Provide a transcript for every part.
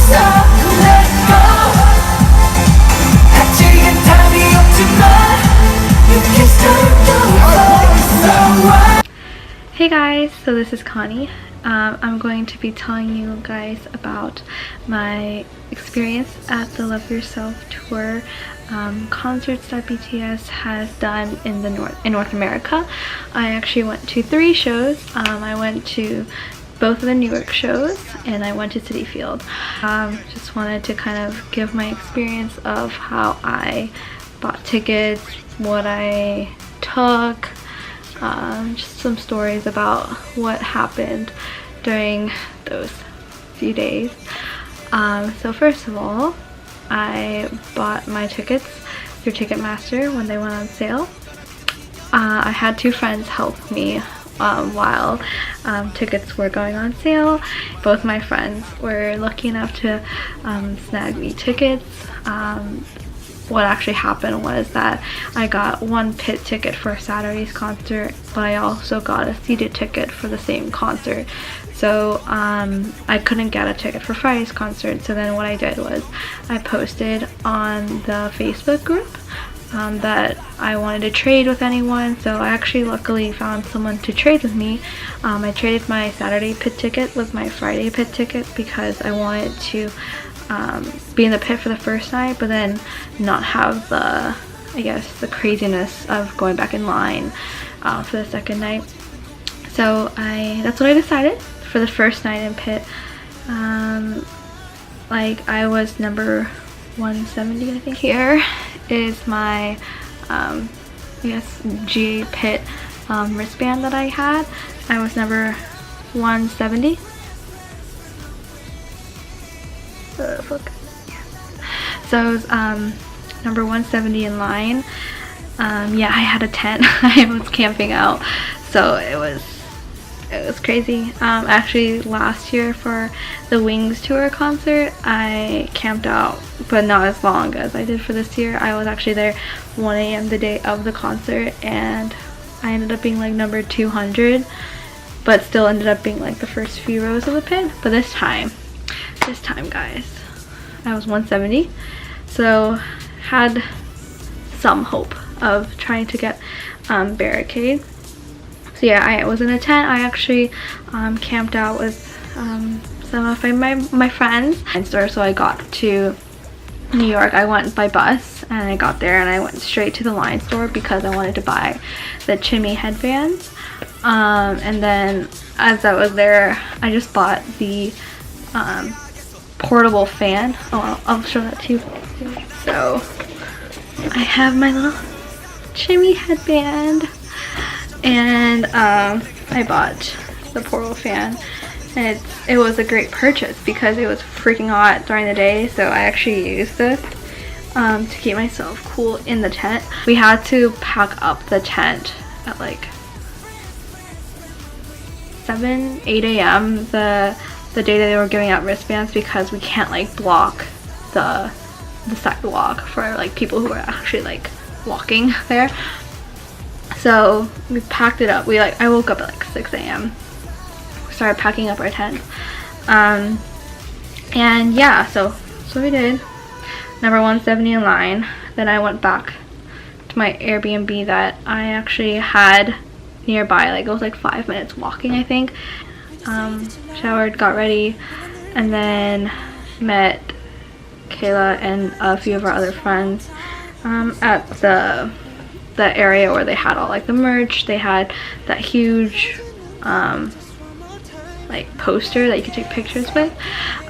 Hey guys, so this is Connie. I'm going to be telling you guys about my experience at the Love Yourself tour concerts that BTS has done in North America. I actually went to 3 shows. I went to both of the Newark shows and I went to Citi Field. Just wanted to kind of give my experience of how I bought tickets, what I took, just some stories about what happened during those few days. So first of all, I bought my tickets through Ticketmaster when they went on sale. I had 2 friends help me while tickets were going on sale. Both my friends were lucky enough to snag me tickets. What actually happened was that I got 1 pit ticket for Saturday's concert, but I also got a seated ticket for the same concert. So I couldn't get a ticket for Friday's concert. So then what I did was I posted on the Facebook group that I wanted to trade with anyone. So I actually luckily found someone to trade with me. I traded my Saturday pit ticket with my Friday pit ticket because I wanted to be in the pit for the first night, but then not have the, I guess, the craziness of going back in line for the second night. So that's what I decided for the first night in pit. Like, I was number 170, I think. Here is my I guess GA pit wristband that I had. I was number 170. So I was number 170 in line. Yeah, I had a tent. I was camping out, so it was crazy. Actually, last year for the Wings tour concert, I camped out, but not as long as I did for this year. I was actually there 1 a.m. the day of the concert, and I ended up being like number 200, but still ended up being like the first few rows of the pit. But this time guys, I was 170, so had some hope of trying to get Barricade. So yeah, I was in a tent. I actually camped out with some of my friends. And so I got to New York. I went by bus and I got there and I went straight to the Line store because I wanted to buy the JIMIN headbands. And then as I was there, I just bought the portable fan. Oh, I'll show that to you. So I have my little JIMIN headband, and I bought the portable fan, and it was a great purchase because it was freaking hot during the day, so I actually used this to keep myself cool in the tent. We had to pack up the tent at like 7, 8 a.m. the day that they were giving out wristbands, because we can't like block the sidewalk for like people who are actually like walking there. So we packed it up. I woke up at like 6 a.m. We started packing up our tent. And yeah, so we did. Number 170 in line. Then I went back to my Airbnb that I actually had nearby. Like, it was like 5 minutes walking, I think. Showered, got ready, and then met Kayla and a few of our other friends at the area where they had all like the merch. They had that huge like poster that you could take pictures with,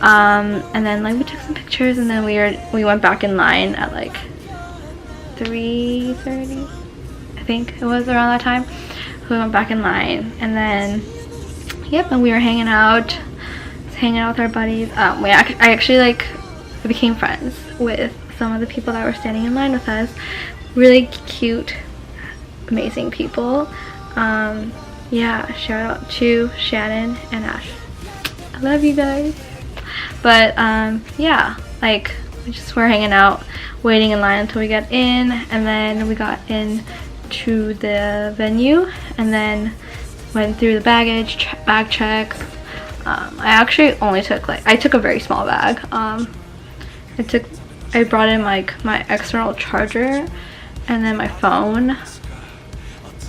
and then like we took some pictures, and then we went back in line at like 3:30, I think it was, around that time. So we went back in line, and then yep, and we were hanging out with our buddies. I actually like became friends with some of the people that were standing in line with us. Really cute, amazing people. Yeah, shout out to Shannon and Ash. I love you guys. But yeah, like we just were hanging out, waiting in line until we got in, and then we got in to the venue, and then went through the bag checks, I actually only took I took a very small bag. I brought in like my external charger and then my phone,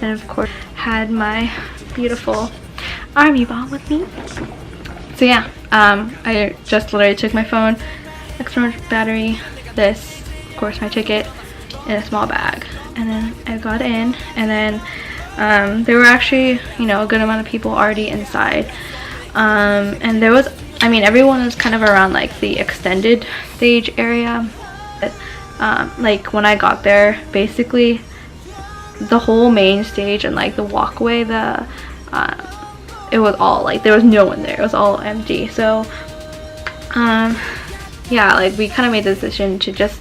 and of course had my beautiful army ball with me. So yeah, I just literally took my phone, external battery, this, of course my ticket, in a small bag, and then I got in, and then there were actually, you know, a good amount of people already inside, and there was, I mean, everyone was kind of around like the extended stage area. Like when I got there, basically the whole main stage and like the walkway, it was all like, there was no one there, it was all empty. So yeah, like we kind of made the decision to just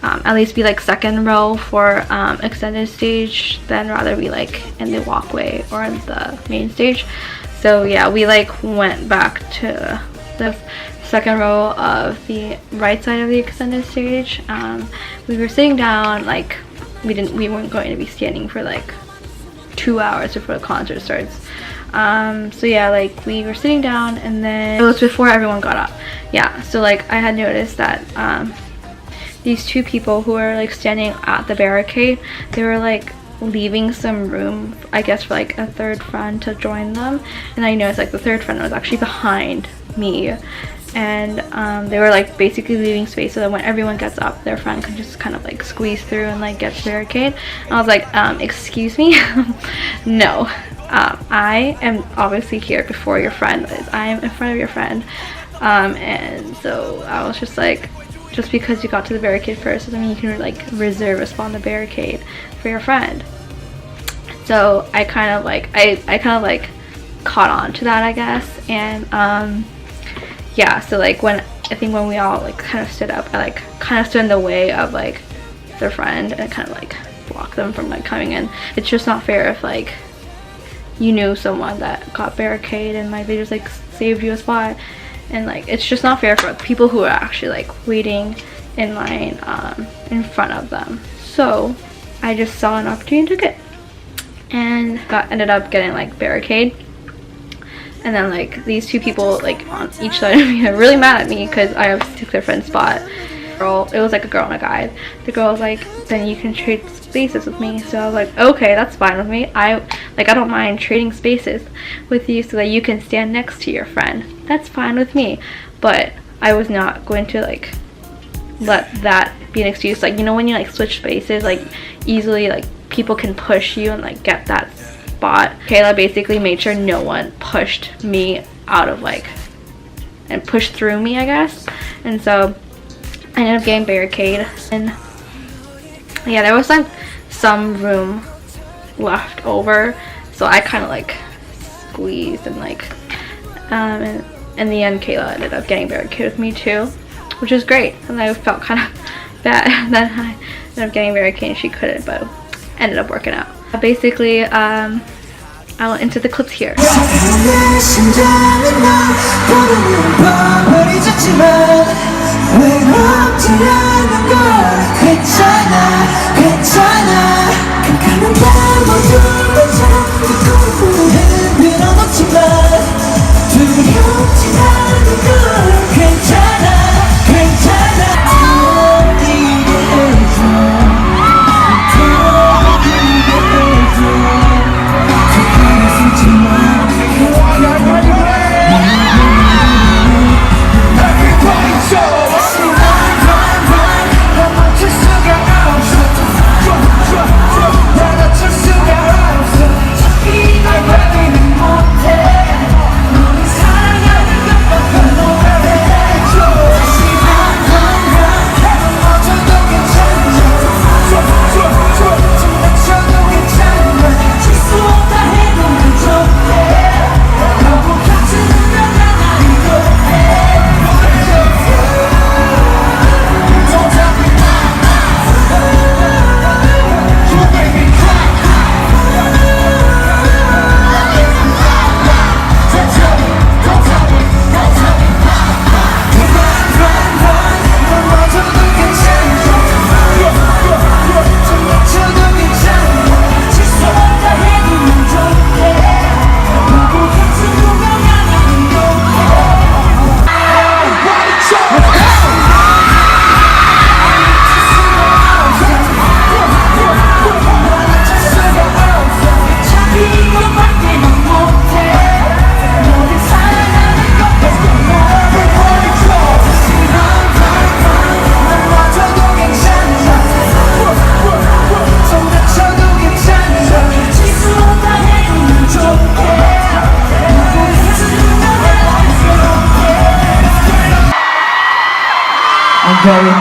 at least be like second row for extended stage, then rather be like in the walkway or in the main stage. So yeah, we like went back to the second row of the right side of the extended stage. We were sitting down, like we weren't going to be standing for like 2 hours before the concert starts. So yeah, like we were sitting down, and then it was before everyone got up. Yeah, so like I had noticed that these two people who were like standing at the barricade, they were like leaving some room, I guess, for like a third friend to join them. And I noticed like the third friend was actually behind me, and they were like basically leaving space so that when everyone gets up, their friend can just kind of like squeeze through and like get to the barricade. And I was like, excuse me? No, I am obviously here before your friend is. I am in front of your friend. And so I was just like, just because you got to the barricade first doesn't mean you can like reserve a spot on the barricade for your friend. So I kind of like, I kind of like caught on to that, I guess. And yeah, so like when we all like kind of stood up, I like kind of stood in the way of like their friend and kind of like blocked them from like coming in. It's just not fair if like you knew someone that got barricade and like they just like saved you a spot, and like it's just not fair for people who are actually like waiting in line in front of them. So I just saw an opportunity and took it, and ended up getting like barricade. And then like these two people like on each side of me are really mad at me because I took their friend's spot. It was like a girl and a guy. The girl was like, then you can trade spaces with me. So I was like, okay, that's fine with me. I don't mind trading spaces with you so that you can stand next to your friend. That's fine with me. But I was not going to like let that be an excuse. Like, you know, when you like switch spaces, like easily like people can push you and like get that spot. Kayla basically made sure no one pushed me out of like, and pushed through me, I guess. And so I ended up getting barricade, and yeah, there was like some room left over, so I kind of like squeezed and like and in the end Kayla ended up getting barricade with me too, which is great. And I felt kind of bad that I ended up getting barricade and she couldn't, but ended up working out. Basically I went into the clips here.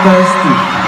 thirsty.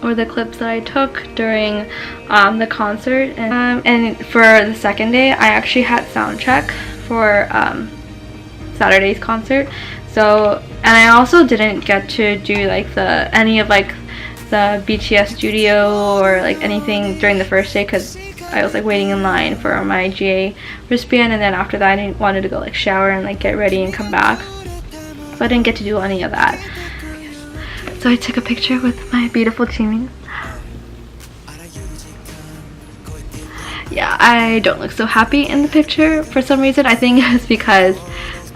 or the clips that I took during the concert. And for the second day, I actually had sound check for Saturday's concert. So, and I also didn't get to do like any of like the BTS studio or like anything during the first day, because I was like waiting in line for my GA wristband, and then after that I wanted to go like shower and like get ready and come back, so I didn't get to do any of that. So I took a picture with my beautiful JIMIN. Yeah, I don't look so happy in the picture for some reason. I think it's because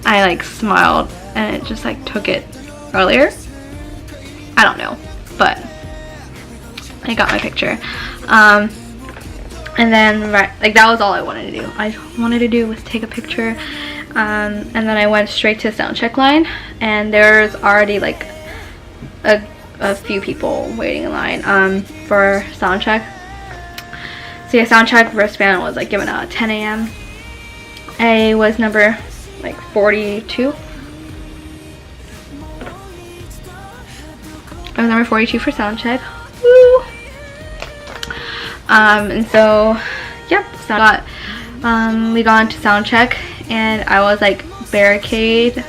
I like smiled and it just like took it earlier. I don't know, but I got my picture. And then like that was all I wanted to do. I wanted to do was take a picture, and then I went straight to sound check line, and there's already like a few people waiting in line for sound check. So yeah, sound check wristband was like given out at 10 a.m. I was number like 42. I was number 42 for sound check. Woo! And so, yep, so we got into sound check, and I was like barricade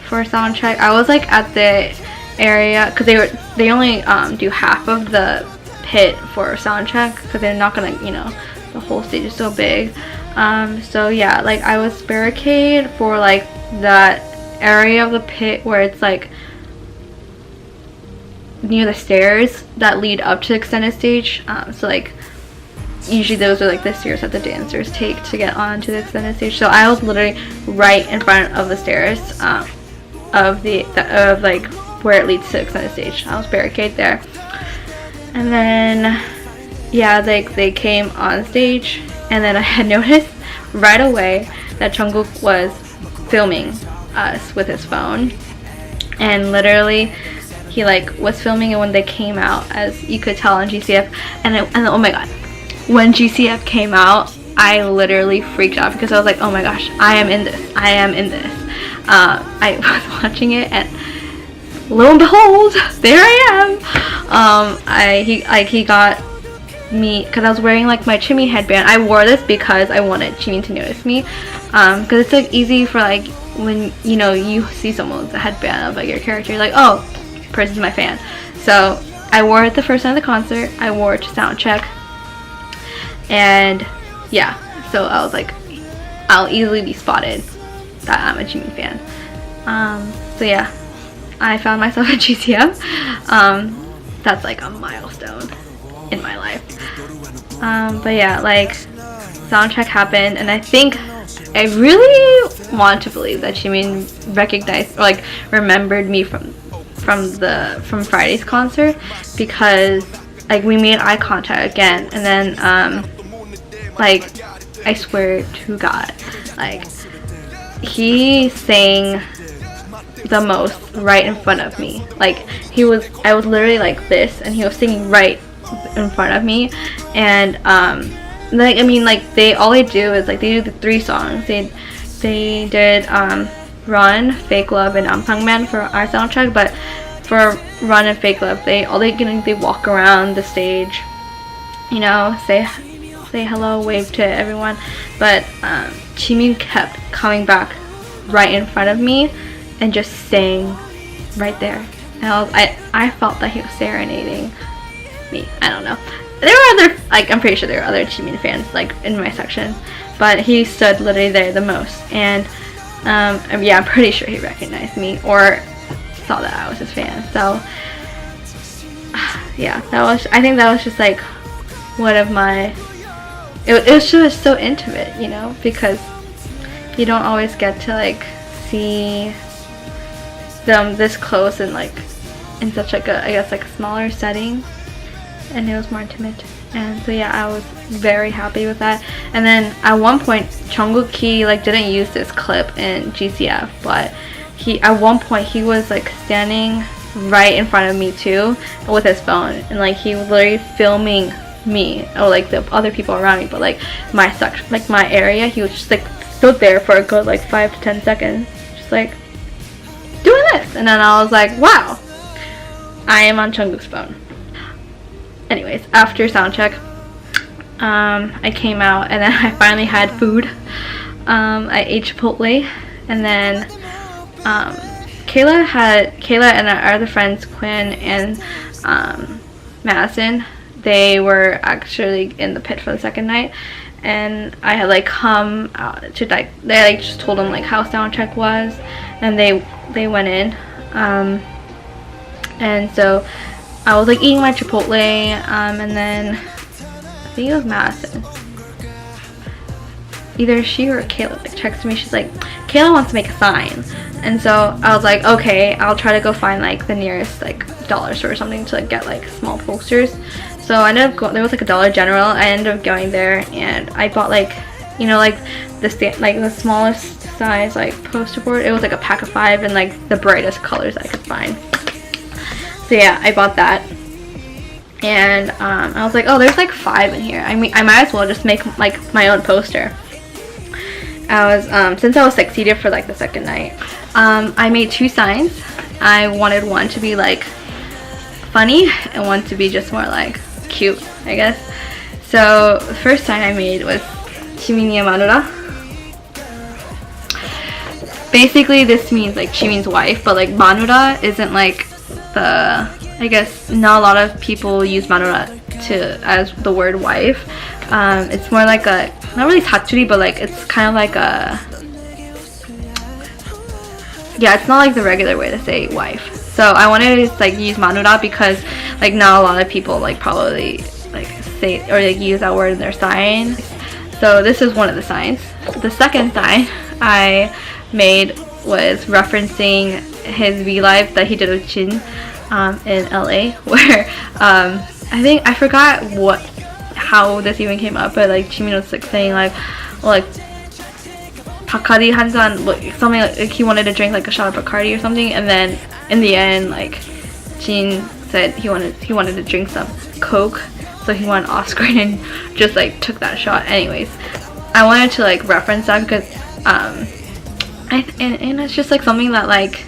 for sound check. I was like at the area, because they only do half of the pit for sound check, because they're not gonna, you know, the whole stage is so big. So yeah, like I was barricade for like that area of the pit where it's like near the stairs that lead up to the extended stage. So like usually those are like the stairs that the dancers take to get onto the extended stage. So I was literally right in front of the stairs of like where it leads to the extended stage. I was barricade there, and then yeah, they came on stage, and then I had noticed right away that Jungkook was filming us with his phone, and literally he like was filming it when they came out, as you could tell on GCF, and oh my god, when GCF came out, I literally freaked out, because I was like, oh my gosh, I am in this. I was watching it, and lo and behold, there I am. He got me, because I was wearing like my Jimin headband. I wore this because I wanted Jimin to notice me, because it's like easy for like when you know you see someone with a headband of like your character, you're like, oh, person's my fan. So I wore it the first night of the concert. I wore it to sound check, and yeah, so I was like, I'll easily be spotted that I'm a Jimin fan. So yeah, I found myself at GCF. That's like a milestone in my life. But yeah, like sound check happened, and I think I really want to believe that Jimin recognized or like remembered me from Friday's concert, because like we made eye contact again, and then like I swear to God, like he sang the most right in front of me. Like I was literally like this, and he was singing right in front of me. And like I mean, like all they do is like they do the 3 songs. They did Run, Fake Love, and Ampangman for our sound check, but for Run and Fake Love, they walk around the stage, you know, say hello, wave to everyone, but Jimin kept coming back right in front of me and just sang right there, and I felt that he was serenading me. I don't know, there were other, like I'm pretty sure there were other Jimin fans like in my section, but he stood literally there the most, and yeah, I'm pretty sure he recognized me or saw that I was his fan. So yeah, I think that was just like one of my, it was just so intimate, you know, because you don't always get to like see them this close and like in such like a, I guess like a smaller setting, and it was more intimate. And so yeah, I was very happy with that. And then at one point Jungkook, he like didn't use this clip in GCF, but at one point he was like standing right in front of me too with his phone, and like he was literally filming me or like the other people around me, but like my section, like my area, he was just like stood there for a good like 5 to 10 seconds just like doing this, and then I was like, wow, I am on Jungkook's phone. anyways, after sound check, I came out and then I finally had food. I ate Chipotle, and then Kayla and our other friends, Quinn and Madison, they were actually in the pit for the second night, and I had like come out to like, they like just told them like how sound check was, and they went in, and so I was like eating my Chipotle, and then I think it was Madison, either she or Kayla, like texted me. She's like, Kayla wants to make a sign. And so I was like, okay, I'll try to go find like the nearest like dollar store or something to like get like small posters. So I ended up going, there was like a Dollar General. I ended up going there and I bought like, you know, like the smallest size like poster board. It was like a pack of 5 and like the brightest colors I could find. So yeah, I bought that. And I was like, oh, there's like 5 in here. I mean, I might as well just make like my own poster. I was since I was like seated for like the second night, I made 2 signs. I wanted one to be like funny and one to be just more like cute, I guess. So the first sign I made was Chimini Manura. Basically this means like Jimin's wife, but like Manura isn't like the, I guess not a lot of people use Manura as the word wife. It's more like a, not really satsuri, but like it's kind of like a, yeah, it's not like the regular way to say wife. So I wanted to like use Manura because like not a lot of people like probably like say or like use that word in their sign. So this is one of the signs. The second sign I made was referencing his V-Live that he did with Jin in LA, where I forgot how this even came up, but like Jimin was like saying like, well, like Bacardi Hansan, like something like he wanted to drink like a shot of Bacardi or something, and then in the end like Jin said he wanted to drink some Coke, so he went off screen and just like took that shot. Anyways, I wanted to like reference that because and it's just like something that like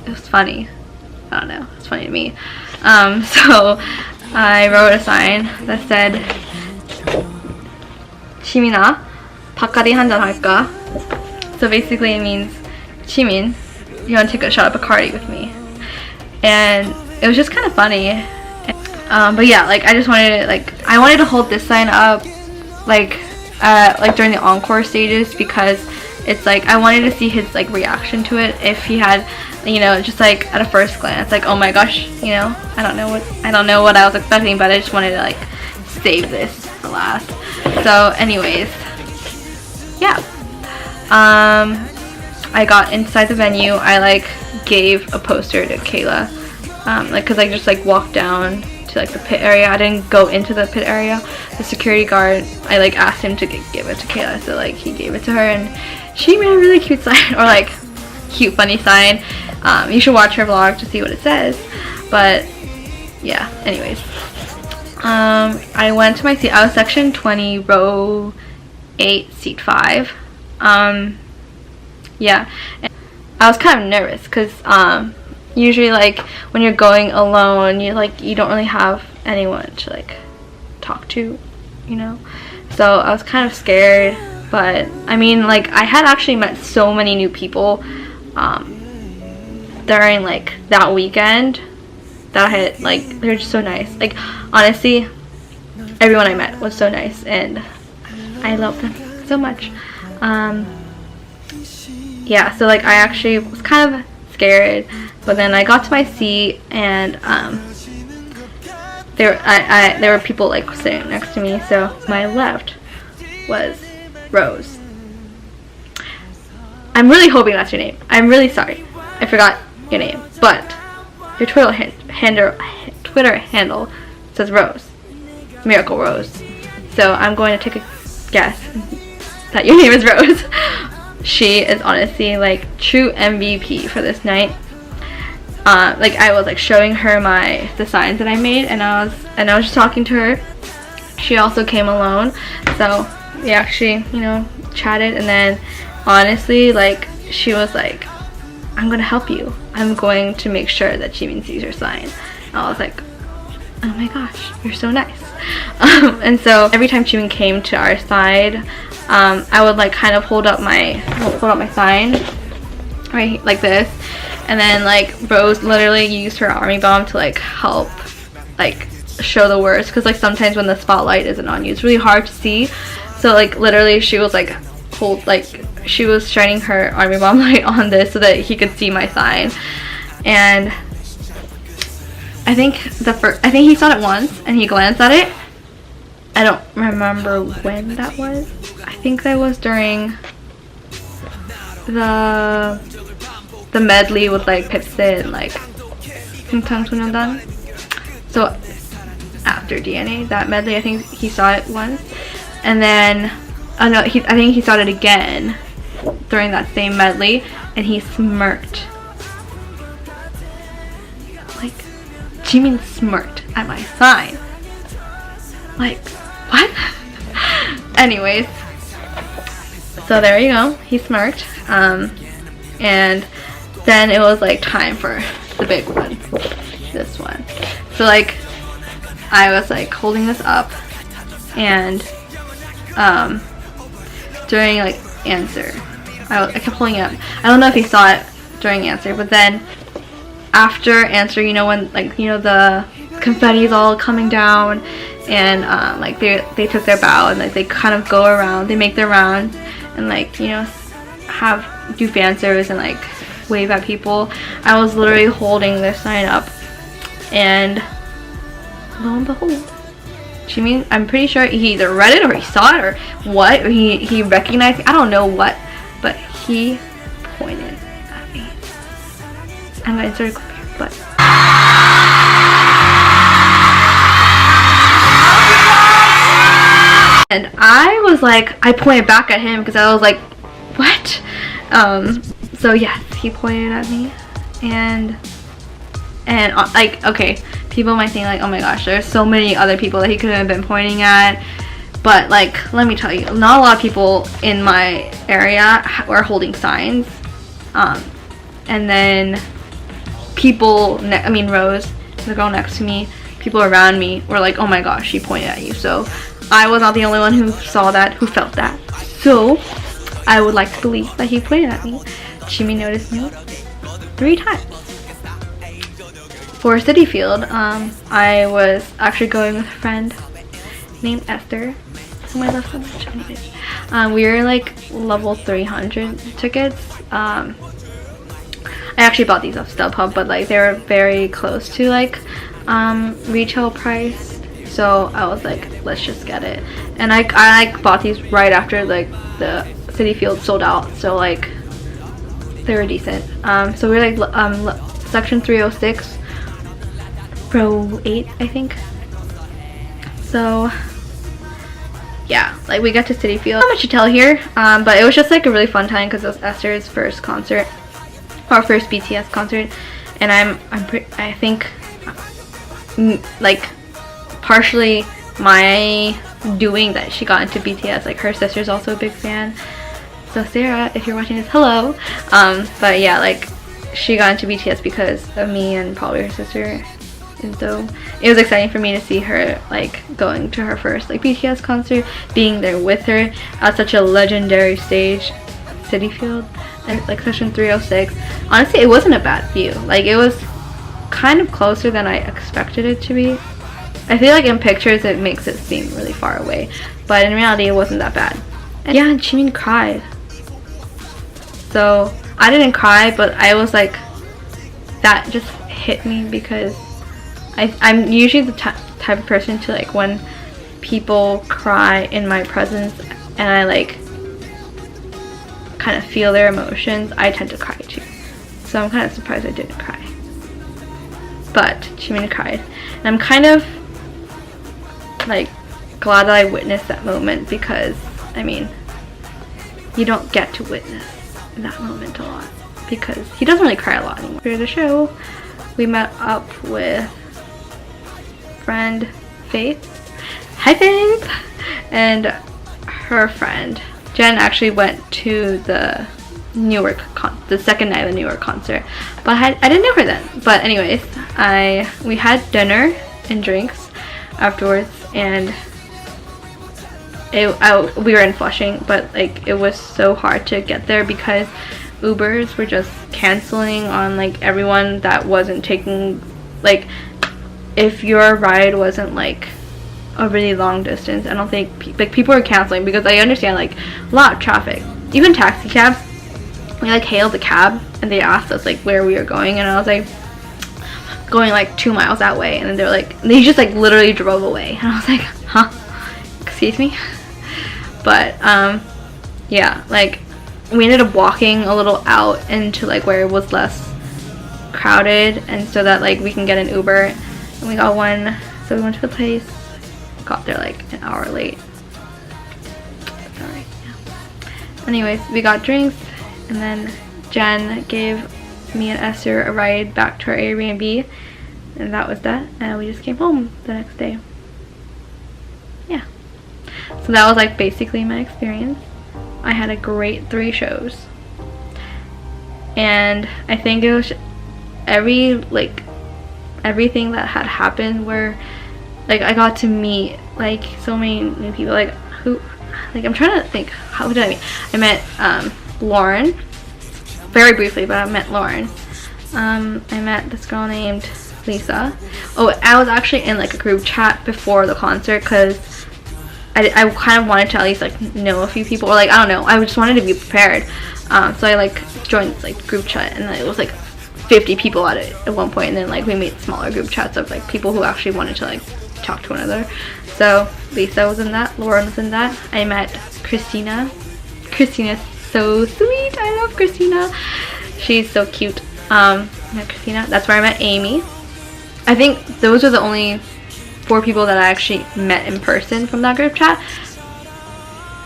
it was funny. I don't know, it's funny to me. So I wrote a sign that said Chimina, 바카디 한잔 할까? So basically it means, Jimin, you want to take a shot of Bacardi with me? And it was just kind of funny. But yeah, like I just wanted to, like, I wanted to hold this sign up like during the encore stages, because it's like I wanted to see his like reaction to it, if he had, you know, just like at a first glance like, oh my gosh, you know, I don't know what I was expecting, but I just wanted to like save this for last. So anyways, yeah, I got inside the venue. I like gave a poster to Kayla, like cause I just like walked down to like the pit area. I didn't go into the pit area. The security guard, I like asked him to give it to Kayla, so like he gave it to her, and she made a really cute sign, or like cute funny sign. You should watch her vlog to see what it says. But yeah, anyways, I went to my seat. I was section 20, row 8, seat 5. Yeah, and I was kind of nervous because usually like when you're going alone, you don't really have anyone to like talk to, you know. So I was kind of scared, but I mean, like I had actually met so many new people during like that weekend that I had, like, they're just so nice. Like honestly, everyone I met was so nice and I love them so much. Yeah, so like I actually was kind of scared, but then I got to my seat and there were people like sitting next to me. So my left was Rose. I'm really hoping that's your name. I'm really sorry, I forgot your name, but your Twitter handle says Rose, Miracle Rose. So I'm going to take a guess that your name is Rose. She is honestly like true MVP for this night. Like I was like showing her the signs that I made, and I was just talking to her. She also came alone, so we actually, you know, chatted, and then honestly, like she was like, I'm gonna help you. I'm going to make sure that Jimin sees your sign. I was like, oh my gosh, you're so nice. And so every time Jimin came to our side, I would like kind of hold up my sign right like this, and then like Rose literally used her army bomb to like help like show the words, because like sometimes when the spotlight isn't on you it's really hard to see. So like literally she was like she was shining her army bomb light on this so that he could see my sign. And I think he saw it once and he glanced at it. I don't remember when that was. I think that was during the medley with like Pipsit and like done. So after DNA, that medley, I think he saw it once, and then no, I think he saw it again during that same medley, and he smirked. Like, Jimin smirked at my sign. Like, what? Anyways, so there you go, he smirked, and then it was like time for the big one, this one. So like I was like holding this up, and during like answer, I kept holding it up. I don't know if he saw it during answer, but then after answer, you know, when like, you know, the confetti is all coming down, and like they took their bow, and like they kind of go around, they make their rounds, and like, you know, do fan service and like wave at people. I was literally holding this sign up, and lo and behold, Jimin, I'm pretty sure he either read it or he saw it or what, or he recognized it. I don't know what, but he pointed at me. I'm gonna insert a clip here, but and I was like, I pointed back at him because I was like, what? So yes, he pointed at me, and like, okay, people might think like, oh my gosh, there's so many other people that he could have been pointing at, but like, let me tell you, not a lot of people in my area were holding signs, and then people, I mean Rose, the girl next to me, people around me were like, oh my gosh, she pointed at you. So I was not the only one who saw that, who felt that. So I would like to believe that he pointed at me. Jimin noticed me 3 times. For Citi Field, I was actually going with a friend named Esther, whom I love so much. Anyways, we were like level 300 tickets. I actually bought these off StubHub, but like they were very close to like retail price, so I was like, let's just get it. And I like bought these right after like the Citi Field sold out, so like they were decent. So we were like section 306, row 8, I think. So yeah, like we got to Citi Field. Not much to tell here, but it was just like a really fun time because it was Esther's first concert, our first BTS concert, and I think like partially my doing that she got into BTS, like her sister's also a big fan. So Sarah, if you're watching this, hello. But yeah, like she got into BTS because of me and probably her sister, and so it was exciting for me to see her like going to her first like BTS concert, being there with her at such a legendary stage, Citi Field, and like section 306. Honestly, it wasn't a bad view. Like it was kind of closer than I expected it to be. I feel like in pictures it makes it seem really far away, but in reality it wasn't that bad. And yeah, Jimin cried. So I didn't cry, but I was like, that just hit me because I'm usually the type of person to like, when people cry in my presence and I like kind of feel their emotions, I tend to cry too. So I'm kind of surprised I didn't cry. But Jimin cried, and I'm kind of like glad that I witnessed that moment, because I mean, you don't get to witness that moment a lot because he doesn't really cry a lot anymore. After the show, we met up with friend Faith. Hi Faith! And her friend Jen actually went to the Newark the second night of the Newark concert, but I didn't know her then. But anyways, we had dinner and drinks afterwards, and we were in Flushing, but like it was so hard to get there because Ubers were just canceling on like everyone that wasn't taking, like, if your ride wasn't like a really long distance, I don't think like people were canceling, because I understand like a lot of traffic. Even taxi cabs, we like hailed a cab and they asked us like where we were going, and I was like going like 2 miles that way, and then they're like, they just like literally drove away, and I was like, huh, excuse me. But yeah, like we ended up walking a little out into like where it was less crowded, and so that like we can get an Uber, and we got one. So we went to the place, got there like an hour late. Alright, yeah. Anyways, we got drinks, and then Jen gave me and Esther a ride back to our Airbnb, and that was that, and we just came home the next day. Yeah, so that was like basically my experience. I had a great 3 shows, and I think it was everything that had happened where like I got to meet like so many new people. Like who, like I'm trying to think, how did I meet? I met Lauren very briefly, but I met Lauren. I met this girl named Lisa. Oh, I was actually in like a group chat before the concert because I kind of wanted to at least like know a few people, or like I don't know, I just wanted to be prepared. So I like joined this like group chat, and it was like 50 people at it at one point, and then like we made smaller group chats of like people who actually wanted to like talk to one another. So Lisa was in that, Lauren was in that. I met Christina. Christina's so sweet. I love Christina. She's so cute. I met Christina. That's where I met Amy. I think those are the only 4 people that I actually met in person from that group chat.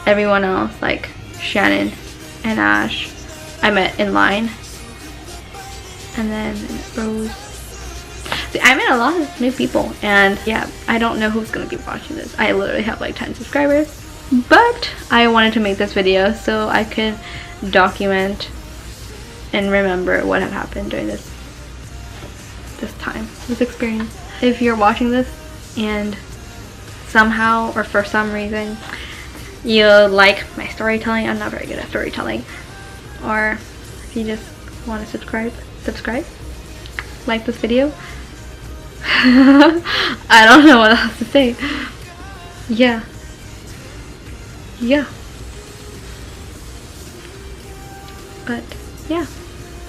Everyone else, like Shannon and Ash, I met in line. And then Rose. See, I met a lot of new people, and yeah, I don't know who's gonna be watching this. I literally have like 10 subscribers, but I wanted to make this video so I could document and remember what had happened during this experience. If you're watching this and somehow or for some reason you like my storytelling, I'm not very good at storytelling, or if you just want to subscribe, like this video. I don't know what else to say. Yeah, but yeah,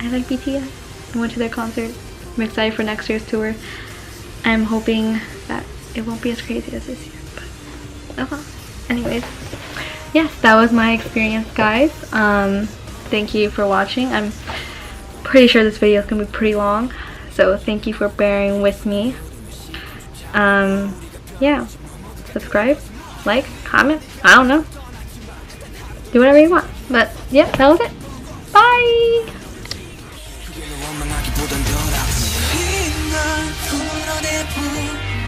I like BTS. I went to their concert. I'm excited for next year's tour. I'm hoping that it won't be as crazy as this year, but anyways, yes, that was my experience, guys. Thank you for watching. I'm pretty sure this video is gonna be pretty long, so thank you for bearing with me. Yeah, subscribe, like, comment, I don't know, do whatever you want, but yeah, that was it. Bye.